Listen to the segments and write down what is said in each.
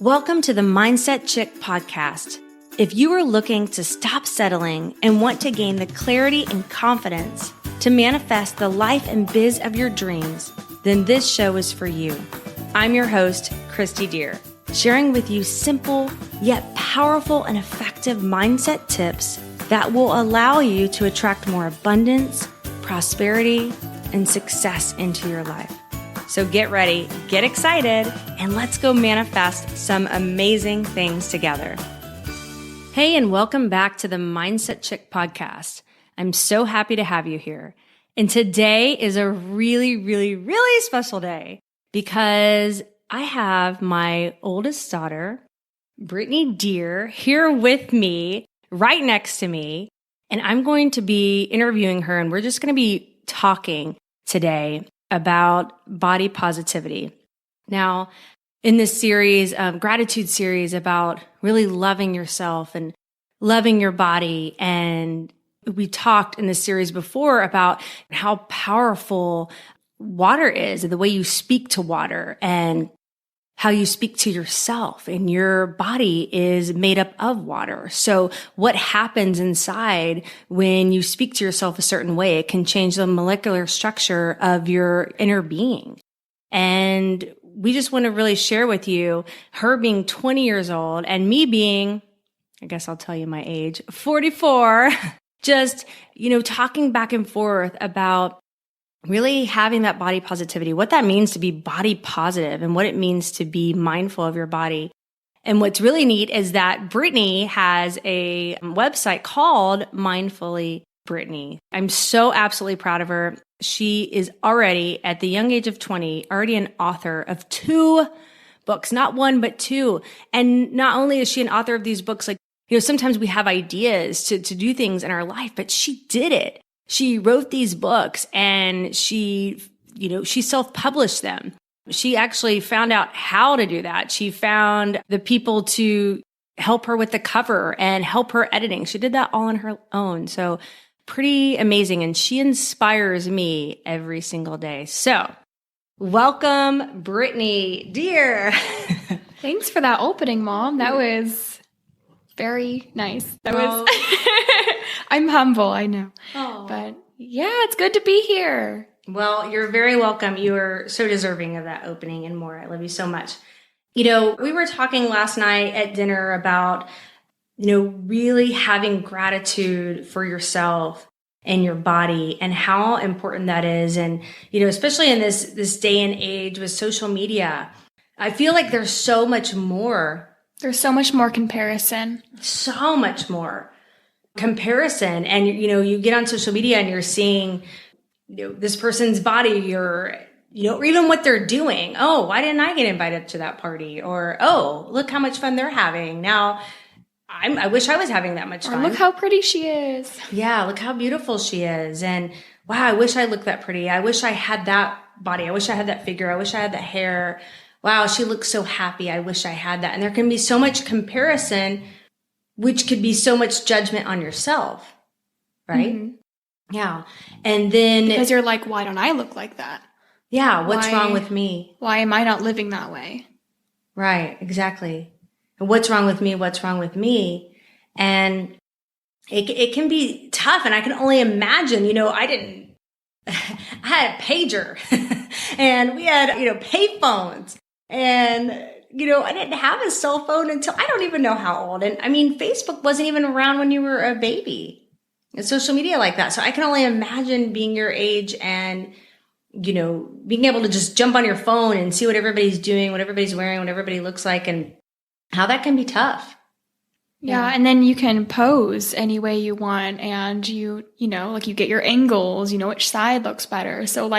Welcome to the Mindset Chick podcast. If you are looking to stop settling and want to gain the clarity and confidence to manifest the life and biz of your dreams, then this show is for you. I'm your host, Britney Dear, sharing with you simple yet powerful and effective mindset tips that will allow you to attract more abundance, prosperity, and success into your life. So get ready, get excited, and let's go manifest some amazing things together. Hey, and welcome back to the Mindset Chick podcast. I'm so happy to have you here. And today is a really special day because I have my oldest daughter, Britney Dear, here with me, right next to me. And I'm going to be interviewing her, and we're just going to be talking today about body positivity. Now, in this series, gratitude series about really loving yourself and loving your body, and we talked in this series before about how powerful water is, and the way you speak to water, and how you speak to yourself, and your body is made up of water. So what happens inside when you speak to yourself a certain way, it can change the molecular structure of your inner being. And we just want to really share with you, her being 20 years old and me being, I guess I'll tell you my age, 44, just, talking back and forth about really having that body positivity, what that means to be body positive and what it means to be mindful of your body. And what's really neat is that Britney has a website called Mindfully Britney. I'm so absolutely proud of her. She is already, at the young age of 20, already an author of 2 books, not 1, but 2. And not only is she an author of these books, sometimes we have ideas to do things in our life, but she did it. She wrote these books and she self-published them. She actually found out how to do that. She found the people to help her with the cover and help her editing. She did that all on her own. So pretty amazing. And she inspires me every single day. So welcome, Britney Dear. Thanks for that opening, Mom. That was very nice. I'm humble, I know. Oh. But yeah, it's good to be here. Well, you're very welcome. You are so deserving of that opening and more. I love you so much. We were talking last night at dinner about, really having gratitude for yourself and your body and how important that is. And, especially in this day and age with social media, I feel like there's so much more. There's so much more comparison. So much more comparison. And, you get on social media and you're seeing, this person's body, or even what they're doing. Oh, why didn't I get invited to that party? Or, oh, look how much fun they're having. Now, I wish I was having that much fun. Or look how pretty she is. Yeah, look how beautiful she is. And wow, I wish I looked that pretty. I wish I had that body. I wish I had that figure. I wish I had that hair. Wow, she looks so happy. I wish I had that. And there can be so much comparison, which could be so much judgment on yourself, right? Mm-hmm. Yeah. And then because you're like, why don't I look like that? Yeah. What's wrong with me? Why am I not living that way? Right. Exactly. And what's wrong with me? What's wrong with me? And it can be tough. And I can only imagine, I had a pager and we had, pay phones, and, I didn't have a cell phone until I don't even know how old. And Facebook wasn't even around when you were a baby, and social media like that. So I can only imagine being your age and, being able to just jump on your phone and see what everybody's doing, what everybody's wearing, what everybody looks like, and how that can be tough. Yeah. And then you can pose any way you want, and you get your angles, which side looks better. So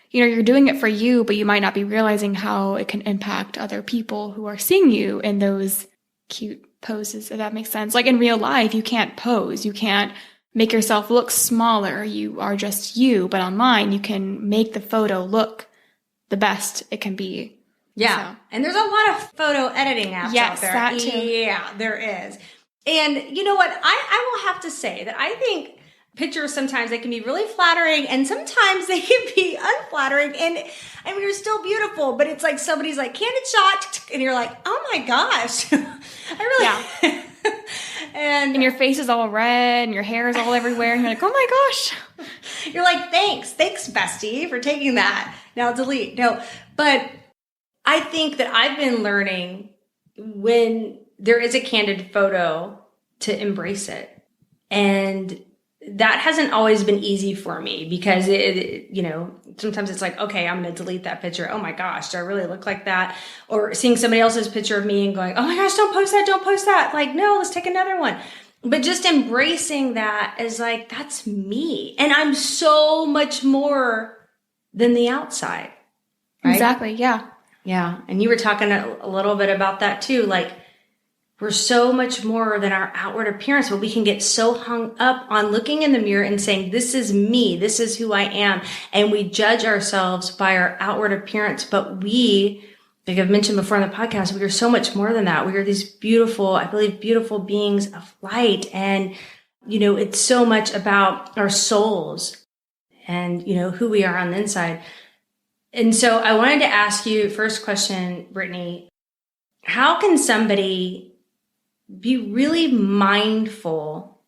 you're doing it for you, but you might not be realizing how it can impact other people who are seeing you in those cute poses, if that makes sense. Like in real life, you can't pose. You can't make yourself look smaller. You are just you. But online, you can make the photo look the best it can be. Yeah. So. And there's a lot of photo editing apps out there. That too. Yeah, there is. And you know what? I will have to say that I think pictures, sometimes they can be really flattering and sometimes they can be unflattering. And I mean, you're still beautiful, but it's like somebody's like, candid shot. And you're like, oh my gosh. I really, yeah. and your face is all red and your hair is all everywhere. And you're like, oh my gosh. You're like, thanks, bestie, for taking that. Now delete. No, but I think that I've been learning when there is a candid photo to embrace it. And that hasn't always been easy for me because sometimes it's like, okay, I'm going to delete that picture. Oh my gosh, do I really look like that? Or seeing somebody else's picture of me and going, oh my gosh, don't post that. Like, no, let's take another one. But just embracing that as like, that's me. And I'm so much more than the outside. Right? Exactly. Yeah. Yeah. And you were talking a little bit about that too. Like, we're so much more than our outward appearance, but we can get so hung up on looking in the mirror and saying, this is me, this is who I am. And we judge ourselves by our outward appearance. But we, like I've mentioned before on the podcast, we are so much more than that. We are these beautiful beings of light. And, it's so much about our souls and, who we are on the inside. And so I wanted to ask you, first question, Brittney, how can somebody be really mindful,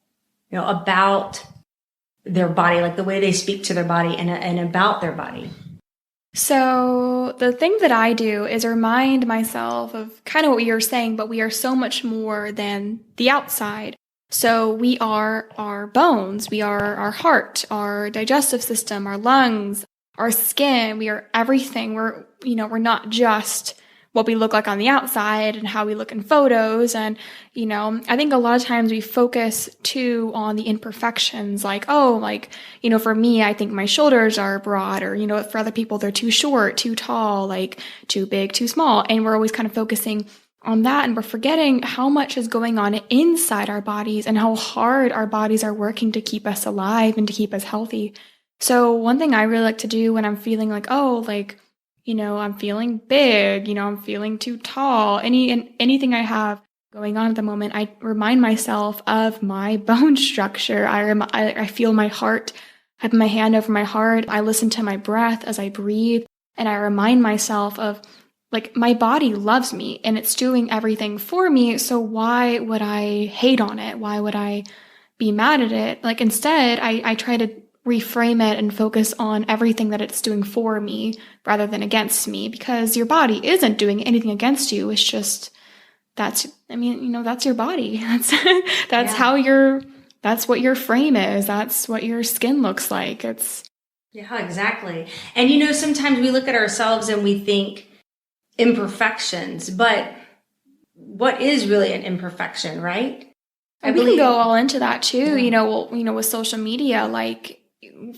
about their body, like the way they speak to their body and about their body? So the thing that I do is remind myself of kind of what you're saying, but we are so much more than the outside. So we are our bones, we are our heart, our digestive system, our lungs, our skin, we are everything. We're not just what we look like on the outside and how we look in photos. And, I think a lot of times we focus too on the imperfections, for me, I think my shoulders are broad, or, for other people, they're too short, too tall, like too big, too small. And we're always kind of focusing on that. And we're forgetting how much is going on inside our bodies and how hard our bodies are working to keep us alive and to keep us healthy. So one thing I really like to do when I'm feeling like, I'm feeling big, I'm feeling too tall, anything I have going on at the moment, I remind myself of my bone structure. I feel my heart. I have my hand over my heart. I listen to my breath as I breathe. And I remind myself of, like, my body loves me and it's doing everything for me. So why would I hate on it? Why would I be mad at it? Like, instead, I try to reframe it and focus on everything that it's doing for me rather than against me, because your body isn't doing anything against you. It's just, that's your body. That's what your frame is. That's what your skin looks like. Yeah, exactly. And sometimes we look at ourselves and we think imperfections, but what is really an imperfection, right? We can go all into that too. Yeah. With social media, like,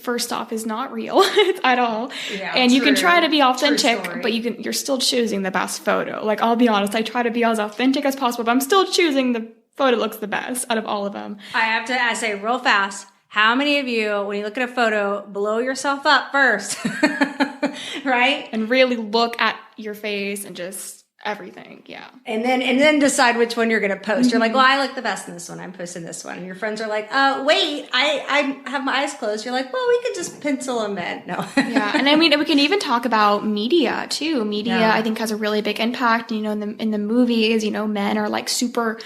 first off, is not real at all. Yeah, and you can try to be authentic, but you're still choosing the best photo. Like, I'll be honest, I try to be as authentic as possible, but I'm still choosing the photo that looks the best out of all of them. I say real fast, how many of you, when you look at a photo, blow yourself up first, right? And really look at your face and just everything. Yeah. And then decide which one you're going to post. Mm-hmm. You're like, well, I look the best in this one. I'm posting this one. And your friends are like, wait, I have my eyes closed. You're like, well, we could just pencil them in. No. Yeah. And we can even talk about media too. Media, yeah. I think, has a really big impact. In the movies, men are like super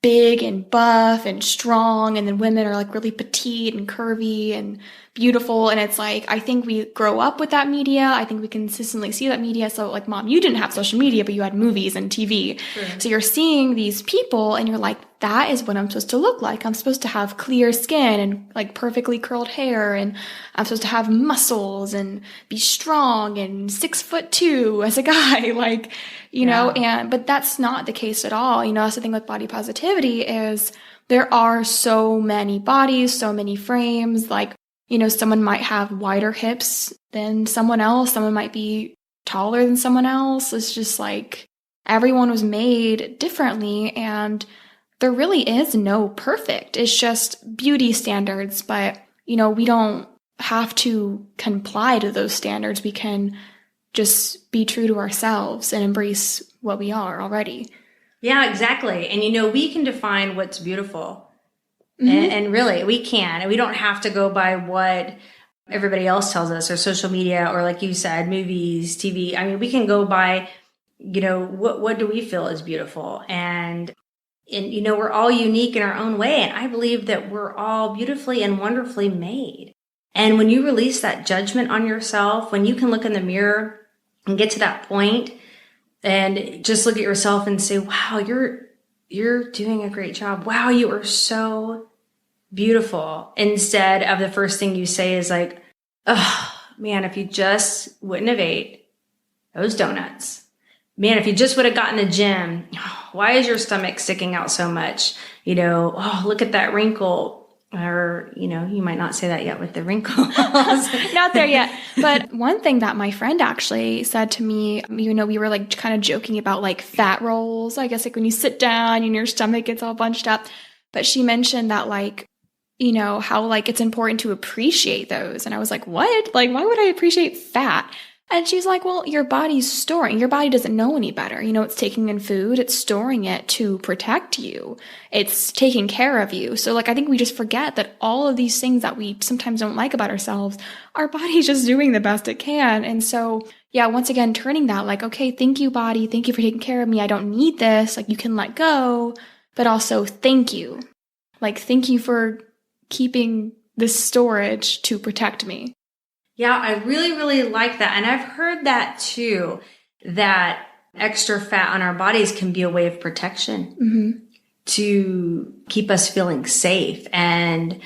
big and buff and strong. And then women are like really petite and curvy and beautiful. And it's like, I think we grow up with that media. I think we consistently see that media. So, like, Mom, you didn't have social media, but you had movies and TV. Sure. So you're seeing these people and you're like, that is what I'm supposed to look like. I'm supposed to have clear skin and like perfectly curled hair. And I'm supposed to have muscles and be strong and 6'2" as a guy, like, but that's not the case at all. That's the thing with body positivity is there are so many bodies, so many frames. Like, someone might have wider hips than someone else. Someone might be taller than someone else. It's just like everyone was made differently, and there really is no perfect. It's just beauty standards, but, we don't have to comply to those standards. We can just be true to ourselves and embrace what we are already. Yeah, exactly. And, we can define what's beautiful. And really, we can. And we don't have to go by what everybody else tells us or social media or, like you said, movies, TV. I mean, we can go by, what do we feel is beautiful? And we're all unique in our own way. And I believe that we're all beautifully and wonderfully made. And when you release that judgment on yourself, when you can look in the mirror and get to that point and just look at yourself and say, wow, you're doing a great job. Wow, you are so beautiful. Instead of the first thing you say is like, oh man, if you just wouldn't have ate those donuts. Man, if you just would have gotten the gym, why is your stomach sticking out so much? Oh, look at that wrinkle. Or, you might not say that yet with the wrinkles. Not there yet. But one thing that my friend actually said to me, we were like kind of joking about like fat rolls. I guess like when you sit down and your stomach gets all bunched up. But she mentioned that like, how like it's important to appreciate those. And I was like, what? Like, why would I appreciate fat? And she's like, well, your body's storing. Your body doesn't know any better. It's taking in food. It's storing it to protect you. It's taking care of you. So like, I think we just forget that all of these things that we sometimes don't like about ourselves, our body's just doing the best it can. And so, yeah, once again, turning that like, okay, thank you, body. Thank you for taking care of me. I don't need this. Like, you can let go, but also thank you. Like, thank you for keeping this storage to protect me. Yeah, I really, really like that. And I've heard that too, that extra fat on our bodies can be a way of protection to keep us feeling safe. And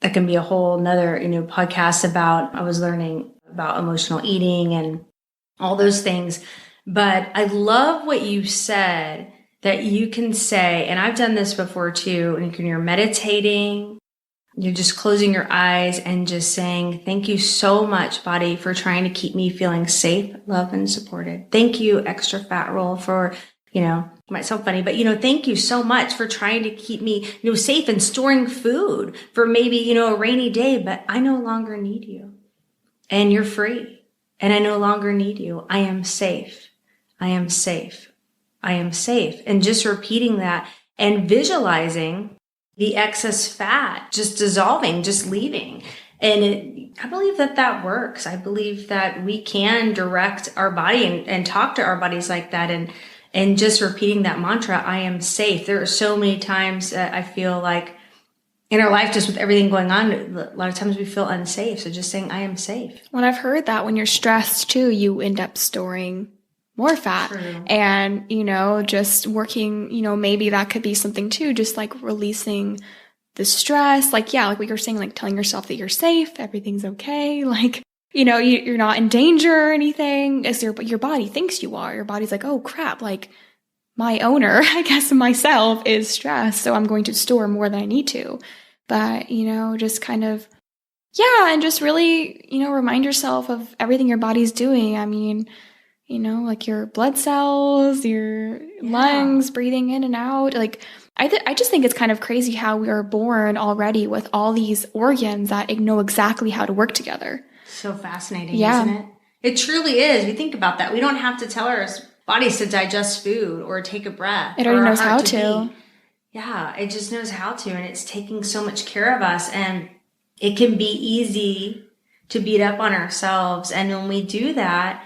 that can be a whole nother, podcast about, I was learning about emotional eating and all those things. But I love what you said, that you can say, and I've done this before too, and when you're meditating, you're just closing your eyes and just saying, thank you so much, body, for trying to keep me feeling safe, loved, and supported. Thank you, extra fat roll, for, might sound funny, but, thank you so much for trying to keep me, safe and storing food for maybe, a rainy day, but I no longer need you. And you're free. And I no longer need you. I am safe. I am safe. I am safe. And just repeating that and visualizing the excess fat just dissolving, just leaving. And I believe that works. I believe that we can direct our body and talk to our bodies like that. And just repeating that mantra, I am safe. There are so many times that I feel like in our life, just with everything going on, a lot of times we feel unsafe. So just saying, I am safe. Well, I've heard that when you're stressed too, you end up storing more fat. True. And, just working, maybe that could be something too, just like releasing the stress, like, yeah, like what you're saying, like telling yourself that you're safe, everything's okay. Like, you're not in danger or anything. Your body thinks you are. Your body's like, oh crap, like my owner, I guess myself, is stressed. So I'm going to store more than I need to. But, just kind of, yeah. And just really, remind yourself of everything your body's doing. I mean, like your blood cells, your lungs breathing in and out. Like, I just think it's kind of crazy how we are born already with all these organs that know exactly how to work together. So fascinating, isn't it? It truly is. We think about that. We don't have to tell our bodies to digest food or take a breath. It already knows how to. Yeah, it just knows how to. And it's taking so much care of us. And it can be easy to beat up on ourselves. And when we do that,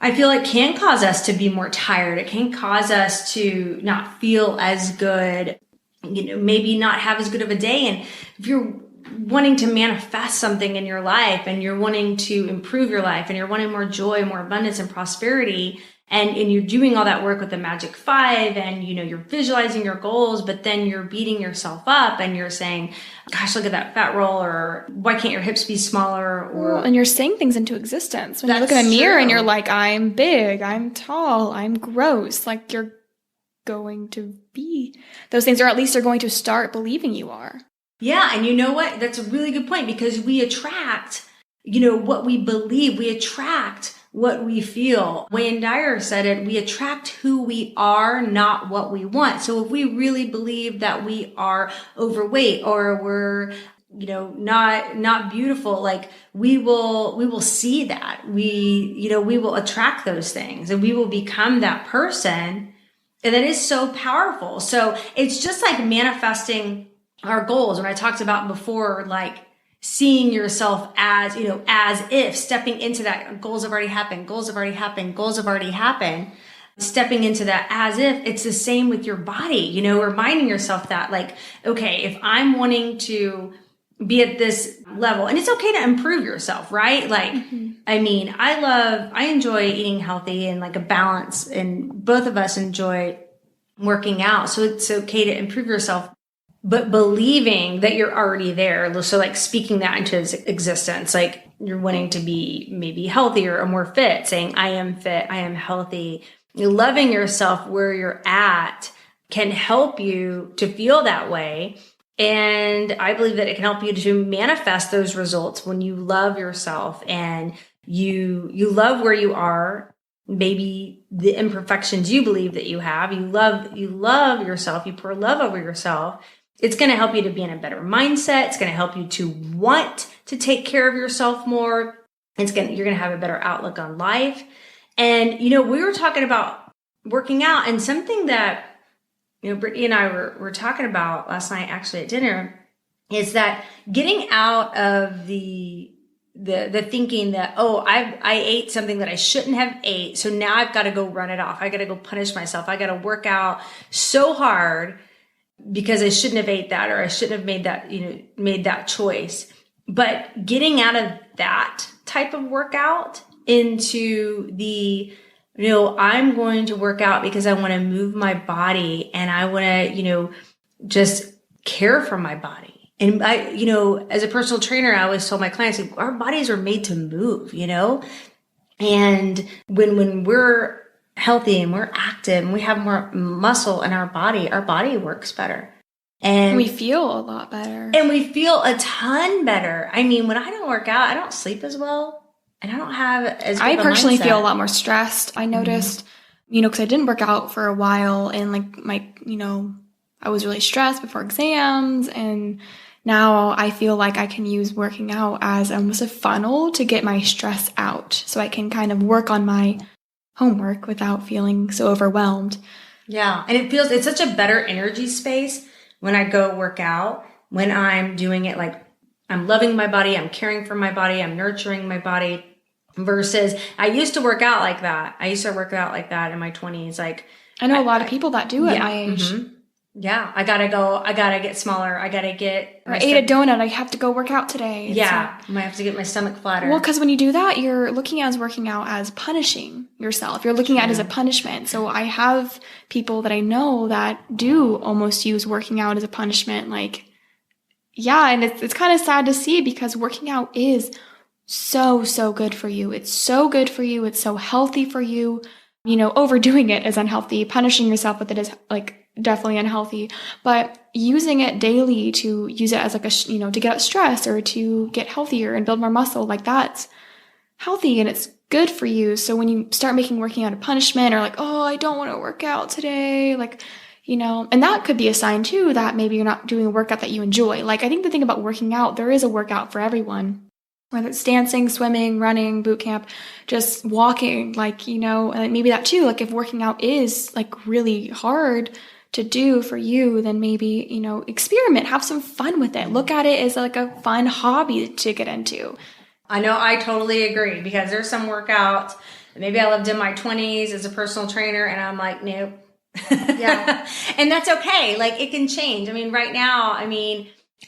I feel it can cause us to be more tired. It can cause us to not feel as good, maybe not have as good of a day. And if you're wanting to manifest something in your life and you're wanting to improve your life and you're wanting more joy, more abundance and prosperity, and you're doing all that work with the Magic 5 and, you're visualizing your goals, but then you're beating yourself up and you're saying, gosh, look at that fat roll, or why can't your hips be smaller? Or and you're saying things into existence. When you look in a mirror and you're like, I'm big, I'm tall, I'm gross, like you're going to be those things, or at least they're going to start believing you are. Yeah. And you know what? That's a really good point, because we attract, what we believe. We attract what we feel. Wayne Dyer said it, we attract who we are, not what we want. So if we really believe that we are overweight or we're, not beautiful, like we will see that. We will attract those things and we will become that person. And that is so powerful. So it's just like manifesting our goals. When I talked about before, like seeing yourself as, as if stepping into that, goals have already happened, goals have already happened, goals have already happened. Stepping into that as if. It's the same with your body, reminding yourself that, like, okay, if I'm wanting to be at this level, and it's okay to improve yourself, right? Like, I mean, I enjoy eating healthy and like a balance, and both of us enjoy working out. So it's okay to improve yourself, but believing that you're already there. So like speaking that into existence, like you're wanting to be maybe healthier or more fit, saying, I am fit, I am healthy. Loving yourself where you're at can help you to feel that way. And I believe that it can help you to manifest those results when you love yourself and you love where you are, maybe the imperfections you believe that you have. You love yourself. You pour love over yourself. It's going to help you to be in a better mindset. It's going to help you to want to take care of yourself more. You're going to have a better outlook on life. And, we were talking about working out, and something that, Brittney and I were talking about last night, actually at dinner, is that getting out of the thinking that, I ate something that I shouldn't have ate. So now I've got to go run it off. I got to go punish myself. I got to work out so hard because I shouldn't have ate that, or I shouldn't have made that choice. But getting out of that type of workout into the, I'm going to work out because I want to move my body, and I want to, just care for my body. And I, as a personal trainer, I always told my clients, our bodies are made to move, and when we're healthy and we're active and we have more muscle in our body works better. And we feel a lot better. And we feel a ton better. I mean, when I don't work out, I don't sleep as well. And I don't have as good I personally mindset. Feel a lot more stressed. I noticed, because I didn't work out for a while, and like I was really stressed before exams, and now I feel like I can use working out as almost a funnel to get my stress out, so I can kind of work on my homework without feeling so overwhelmed. Yeah, and it's such a better energy space when I go work out, when I'm doing it like I'm loving my body, I'm caring for my body, I'm nurturing my body. Versus, I used to work out like that. I used to work out like that in my 20s. Like, I know a lot of people that do it at my age. Yeah, I gotta get smaller. I gotta get. I ate a donut. I have to go work out today. I might have to get my stomach flatter. Well, because when you do that, you're looking at working out as punishing yourself. You're looking at it as a punishment. So I have people that I know that do almost use working out as a punishment. Like, and it's kind of sad to see, because working out is so good for you. It's so good for you. It's so healthy for you. Overdoing it is unhealthy. Punishing yourself with it is like definitely unhealthy. But using it daily to use it as like to get out stress or to get healthier and build more muscle, like that's healthy and it's good for you. So when you start making working out a punishment, or like, I don't want to work out today, like, and that could be a sign too that maybe you're not doing a workout that you enjoy. Like, I think the thing about working out, there is a workout for everyone. Whether it's dancing, swimming, running, boot camp, just walking, and maybe that too, like if working out is like really hard to do for you, then maybe, experiment, have some fun with it. Look at it as like a fun hobby to get into. I know, I totally agree, because there's some workouts that maybe I lived in my 20s as a personal trainer, and I'm like, nope. Yeah. And that's okay. Like, it can change. I mean, right now,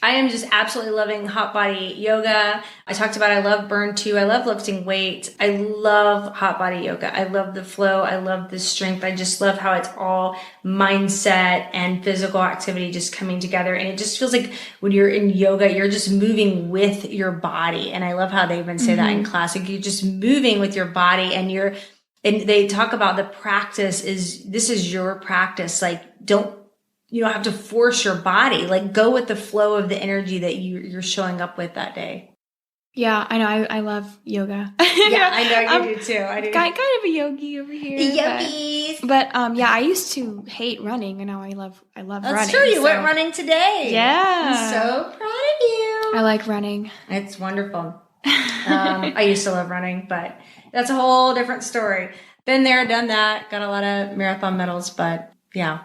I am just absolutely loving hot body yoga. I talked about I love burn too. I love lifting weights. I love hot body yoga. I love the flow. I love the strength. I just love how it's all mindset and physical activity just coming together. And it just feels like when you're in yoga, you're just moving with your body. And I love how they even say that in class. Like, you're just moving with your body, and they talk about the practice this is your practice. Like, you don't have to force your body. Like, go with the flow of the energy that you're showing up with that day. Yeah, I know. I love yoga. Yeah, I know you do too. I do. Kind of a yogi over here. Yogis. But I used to hate running, and now I love running. That's true. You went running today. Yeah. I'm so proud of you. I like running. It's wonderful. I used to love running, but that's a whole different story. Been there, done that. Got a lot of marathon medals, but yeah,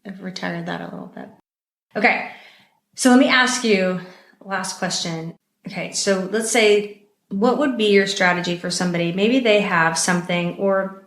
I've retired that a little bit. Okay. So let me ask you last question. Okay. So let's say, what would be your strategy for somebody? Maybe they have something or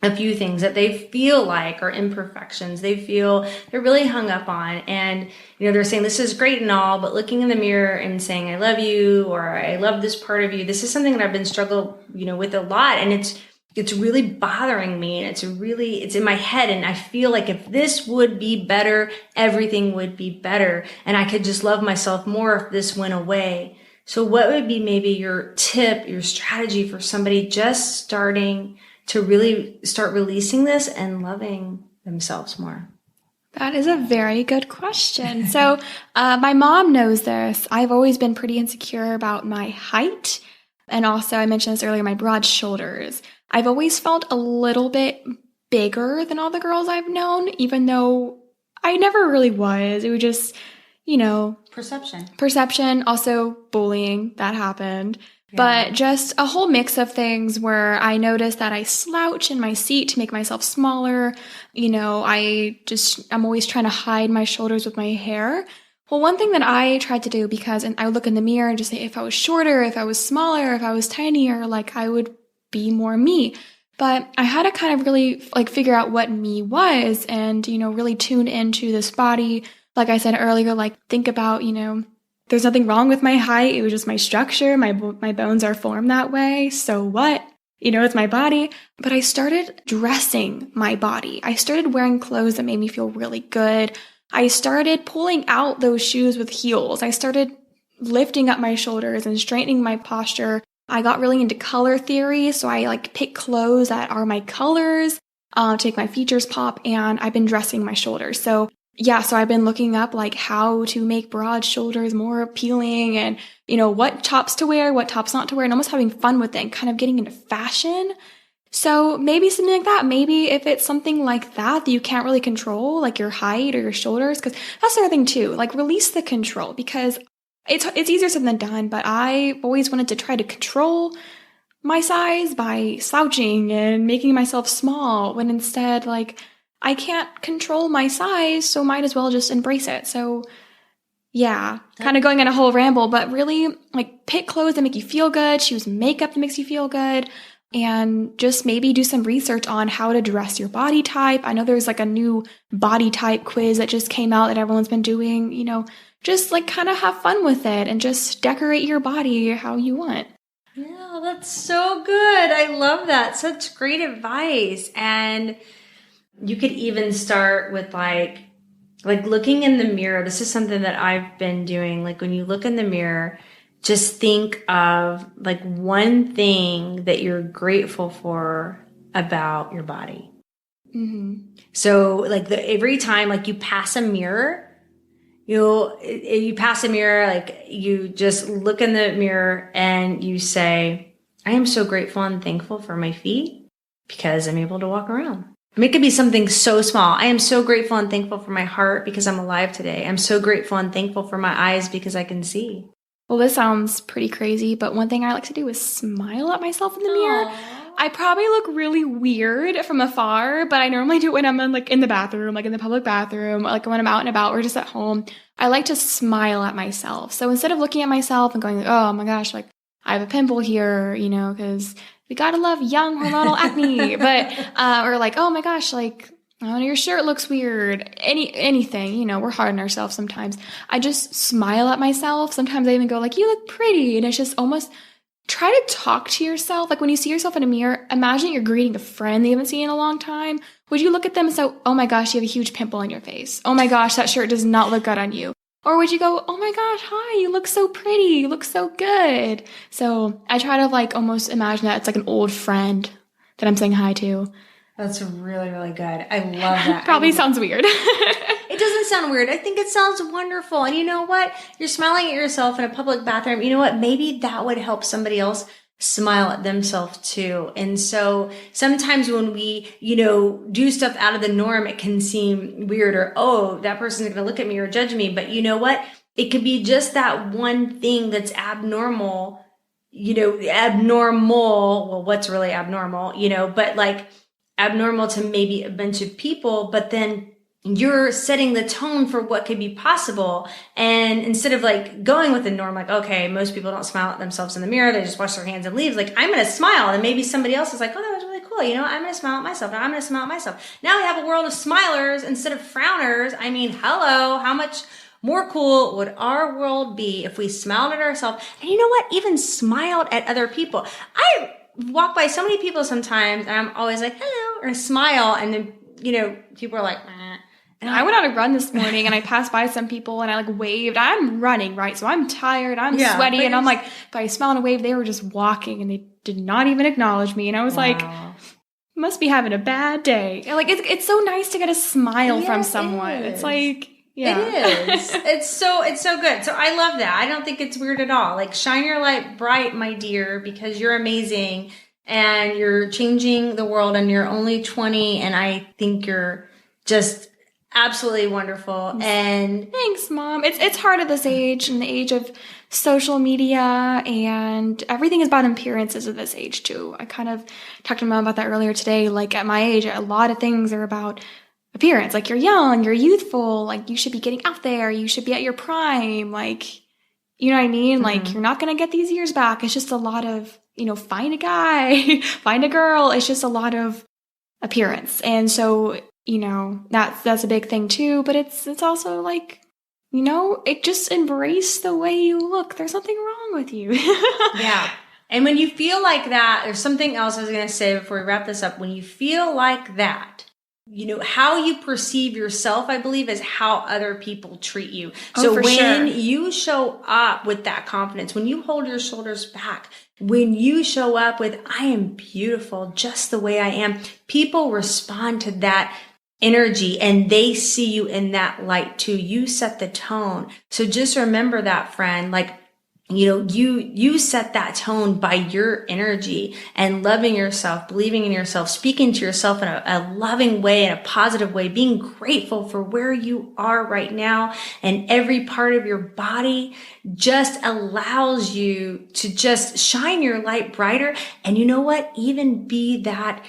a few things that they feel like are imperfections. They feel they're really hung up on, and they're saying this is great and all, but looking in the mirror and saying I love you or I love this part of you. This is something that I've been struggling, with a lot, and it's really bothering me, and it's in my head, and I feel like if this would be better, everything would be better, and I could just love myself more if this went away. So what would be maybe your tip, your strategy for somebody just starting to really start releasing this and loving themselves more? That is a very good question. So my mom knows this. I've always been pretty insecure about my height. And also, I mentioned this earlier, my broad shoulders. I've always felt a little bit bigger than all the girls I've known, even though I never really was. It was just, Perception, also bullying, that happened. Yeah. But just a whole mix of things where I noticed that I slouch in my seat to make myself smaller. I'm always trying to hide my shoulders with my hair. Well, one thing that I tried to do, because I would look in the mirror and just say, if I was shorter, if I was smaller, if I was tinier, I would be more me. But I had to kind of really figure out what me was and, really tune into this body. Like I said earlier, think about, there's nothing wrong with my height. It was just my structure. My bones are formed that way. So what? It's my body. But I started dressing my body. I started wearing clothes that made me feel really good. I started pulling out those shoes with heels. I started lifting up my shoulders and straightening my posture. I got really into color theory. So I pick clothes that are my colors, to make my features pop. And I've been dressing my shoulders. So I've been looking up how to make broad shoulders more appealing and, what tops to wear, what tops not to wear, and almost having fun with it and kind of getting into fashion. So maybe something like that. Maybe if it's something like that you can't really control, your height or your shoulders, because that's the other thing too, release the control, because it's easier said than done, but I always wanted to try to control my size by slouching and making myself small when instead, I can't control my size, so might as well just embrace it. So kind of going on a whole ramble, but really pick clothes that make you feel good, choose makeup that makes you feel good, and just maybe do some research on how to dress your body type. I know there's a new body type quiz that just came out that everyone's been doing, just kind of have fun with it and just decorate your body how you want. Yeah, that's so good. I love that. Such great advice. And you could even start with looking in the mirror. This is something that I've been doing. When you look in the mirror, just think of one thing that you're grateful for about your body. Mm-hmm. So every time you pass a mirror, you just look in the mirror and you say, I am so grateful and thankful for my feet because I'm able to walk around. It could be something so small. I am so grateful and thankful for my heart because I'm alive today. I'm so grateful and thankful for my eyes because I can see. Well, this sounds pretty crazy, but one thing I like to do is smile at myself in the mirror. I probably look really weird from afar, but I normally do it when I'm in the bathroom, in the public bathroom, when I'm out and about or just at home. I like to smile at myself. So instead of looking at myself and going, oh my gosh, I have a pimple here, because we gotta love young hormonal acne, but, or oh my gosh, oh, your shirt looks weird. Anything, we're hard on ourselves sometimes. I just smile at myself. Sometimes I even go you look pretty. And it's just almost try to talk to yourself. When you see yourself in a mirror, imagine you're greeting a friend that you haven't seen in a long time. Would you look at them and say, oh my gosh, you have a huge pimple on your face. Oh my gosh, that shirt does not look good on you. Or would you go, oh my gosh, hi, you look so pretty. You look so good. So I try to almost imagine that it's an old friend that I'm saying hi to. That's really, really good. I love that. Probably sounds weird. It doesn't sound weird. I think it sounds wonderful. And you know what? You're smiling at yourself in a public bathroom. You know what? Maybe that would help somebody else smile at themselves too. And so sometimes when we, do stuff out of the norm, it can seem weird or, oh, that person's going to look at me or judge me. But you know what? It could be just that one thing that's abnormal, well, what's really abnormal, but abnormal to maybe a bunch of people, but then you're setting the tone for what could be possible. And instead of like going with the norm, like, okay, most people don't smile at themselves in the mirror. They just wash their hands and leave. Like, I'm going to smile. And maybe somebody else is like, oh, that was really cool. You know, I'm going to smile at myself. Now I'm going to smile at myself. Now we have a world of smilers instead of frowners. I mean, hello, how much more cool would our world be if we smiled at ourselves? And you know what? Even smiled at other people. I walk by so many people sometimes and I'm always like, hello, or smile. And then, you know, people are like, eh. And I went on a run this morning and I passed by some people and I like waved. I'm running, right? So I'm tired, I'm sweaty, and I'm like, if I smile and a wave, they were just walking and they did not even acknowledge me. And I was like, must be having a bad day. And like, it's so nice to get a smile from someone. It's like, yeah. It is. It's so good. So I love that. I don't think it's weird at all. Like, shine your light bright, my dear, because you're amazing and you're changing the world and you're only 20. And I think you're just absolutely wonderful. And thanks, Mom. It's hard at this age, in the age of social media, and everything is about appearances at this age too. I kind of talked to Mom about that earlier today. Like, at my age, a lot of things are about appearance. Like, you're young, you're youthful, like you should be getting out there, you should be at your prime, like, you know what I mean? Mm-hmm. Like, you're not going to get these years back. It's just a lot of, you know, find a guy, find a girl. It's just a lot of appearance. And so, you know, that's a big thing too, but it's also like, you know, it just embrace the way you look. There's nothing wrong with you. Yeah. And when you feel like that, there's something else I was going to say before we wrap this up. When you feel like that, you know, how you perceive yourself, I believe, is how other people treat you. So when you show up with that confidence, when you hold your shoulders back, when you show up with, I am beautiful just the way I am, people respond to that energy and they see you in that light too. You set the tone. So just remember that, friend, like, you know, you set that tone by your energy and loving yourself, believing in yourself, speaking to yourself in a loving way, in a positive way, being grateful for where you are right now. And every part of your body just allows you to just shine your light brighter. And you know what? Even be that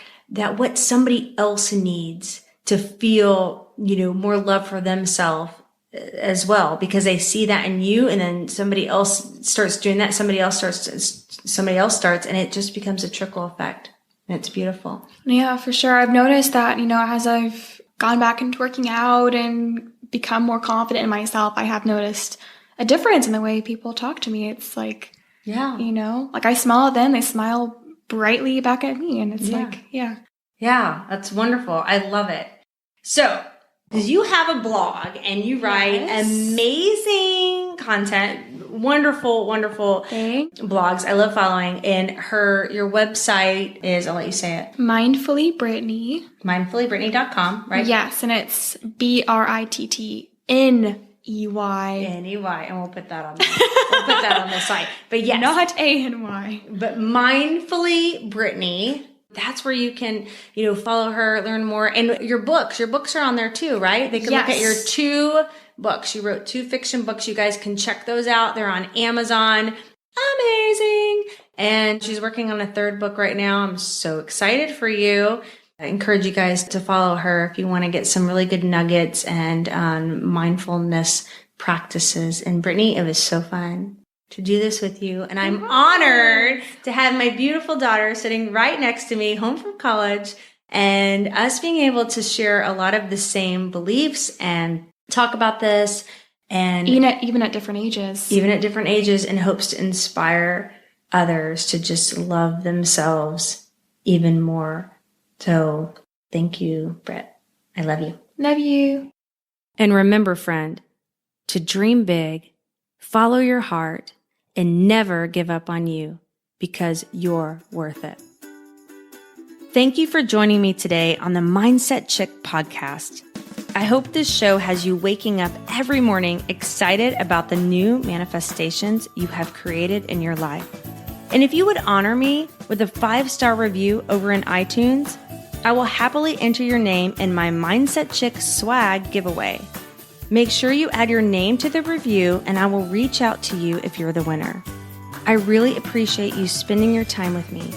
what somebody else needs to feel, you know, more love for themselves as well, because they see that in you, and then somebody else starts doing that, somebody else starts, and it just becomes a trickle effect. And it's beautiful. Yeah, for sure. I've noticed that, you know, as I've gone back into working out and become more confident in myself, I have noticed a difference in the way people talk to me. It's like, yeah, you know, like I smile at them, they smile brightly back at me, and it's like, yeah. Yeah, that's wonderful. I love it. So, you have a blog and you write amazing content, wonderful blogs. I love following. And your website is, I'll let you say it. Mindfully Brittney. Mindfullybrittney.com, right? Yes, and it's BRITTNEY. N-E-Y, and we'll put that on the site. But yes. Not A-N-Y. But Mindfully Brittney. That's where you can, you know, follow her, learn more. And your books are on there too, right? They can look at your 2 books. You wrote 2 fiction books. You guys can check those out. They're on Amazon. Amazing. And she's working on a 3rd book right now. I'm so excited for you. I encourage you guys to follow her if you want to get some really good nuggets and mindfulness practices. And Brittney, it was so fun to do this with you. And I'm honored to have my beautiful daughter sitting right next to me, home from college, and us being able to share a lot of the same beliefs and talk about this. And even at different ages. Even at different ages, in hopes to inspire others to just love themselves even more. So thank you, Britt. I love you. Love you. And remember, friend, to dream big, follow your heart, and never give up on you, because you're worth it. Thank you for joining me today on the Mindset Chick podcast. I hope this show has you waking up every morning excited about the new manifestations you have created in your life. And if you would honor me with a 5-star review over in iTunes, I will happily enter your name in my Mindset Chick swag giveaway. Make sure you add your name to the review, and I will reach out to you if you're the winner. I really appreciate you spending your time with me.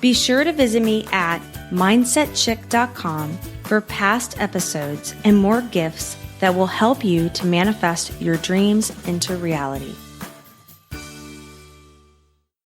Be sure to visit me at mindsetchick.com for past episodes and more gifts that will help you to manifest your dreams into reality.